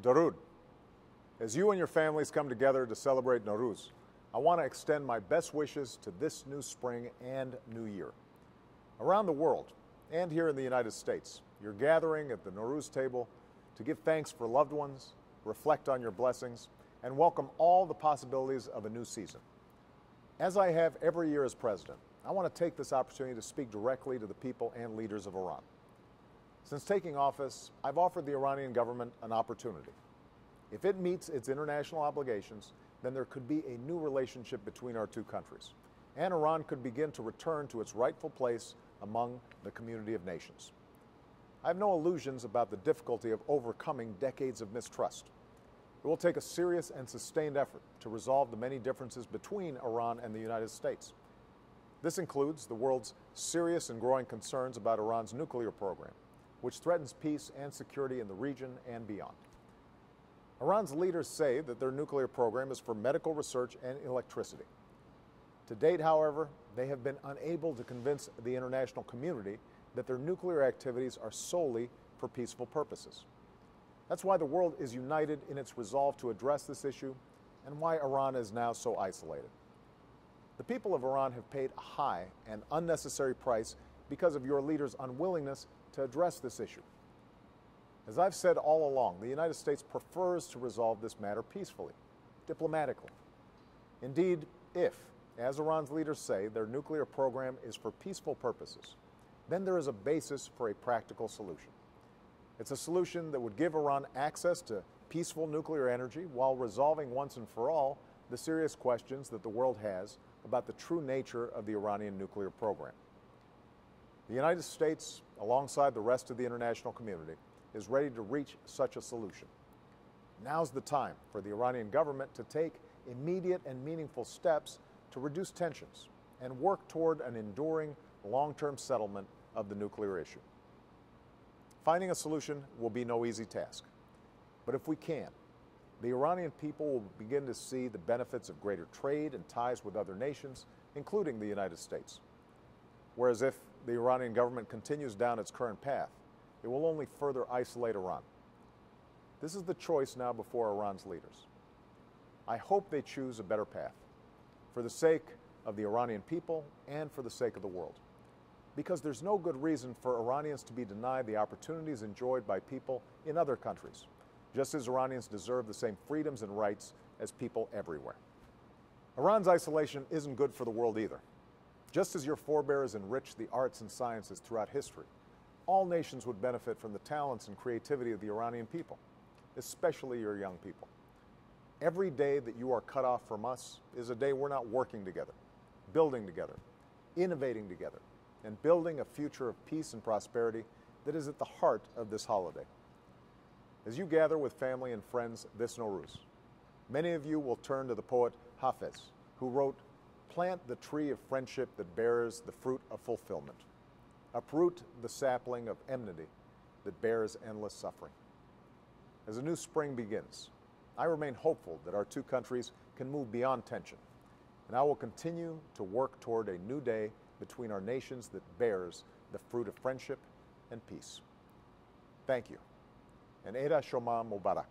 Darud. As you and your families come together to celebrate Nowruz, I want to extend my best wishes to this new spring and new year. Around the world, and here in the United States, you're gathering at the Nowruz table to give thanks for loved ones, reflect on your blessings, and welcome all the possibilities of a new season. As I have every year as president, I want to take this opportunity to speak directly to the people and leaders of Iran. Since taking office, I've offered the Iranian government an opportunity. If it meets its international obligations, then there could be a new relationship between our two countries, and Iran could begin to return to its rightful place among the community of nations. I have no illusions about the difficulty of overcoming decades of mistrust. It will take a serious and sustained effort to resolve the many differences between Iran and the United States. This includes the world's serious and growing concerns about Iran's nuclear program, which threatens peace and security in the region and beyond. Iran's leaders say that their nuclear program is for medical research and electricity. To date, however, they have been unable to convince the international community that their nuclear activities are solely for peaceful purposes. That's why the world is united in its resolve to address this issue and why Iran is now so isolated. The people of Iran have paid a high and unnecessary price because of your leaders' unwillingness to address this issue. As I've said all along, the United States prefers to resolve this matter peacefully, diplomatically. Indeed, if, as Iran's leaders say, their nuclear program is for peaceful purposes, then there is a basis for a practical solution. It's a solution that would give Iran access to peaceful nuclear energy while resolving once and for all the serious questions that the world has about the true nature of the Iranian nuclear program. The United States, alongside the rest of the international community, is ready to reach such a solution. Now's the time for the Iranian government to take immediate and meaningful steps to reduce tensions and work toward an enduring, long-term settlement of the nuclear issue. Finding a solution will be no easy task, but if we can, the Iranian people will begin to see the benefits of greater trade and ties with other nations, including the United States. Whereas if the Iranian government continues down its current path, it will only further isolate Iran. This is the choice now before Iran's leaders. I hope they choose a better path, for the sake of the Iranian people and for the sake of the world. Because there's no good reason for Iranians to be denied the opportunities enjoyed by people in other countries, just as Iranians deserve the same freedoms and rights as people everywhere. Iran's isolation isn't good for the world either. Just as your forebears enriched the arts and sciences throughout history, all nations would benefit from the talents and creativity of the Iranian people, especially your young people. Every day that you are cut off from us is a day we're not working together, building together, innovating together, and building a future of peace and prosperity that is at the heart of this holiday. As you gather with family and friends this Nowruz, many of you will turn to the poet Hafez, who wrote, "Plant the tree of friendship that bears the fruit of fulfillment. Uproot the sapling of enmity that bears endless suffering." As a new spring begins, I remain hopeful that our two countries can move beyond tension, and I will continue to work toward a new day between our nations that bears the fruit of friendship and peace. Thank you, and Eid Shoma Mubarak.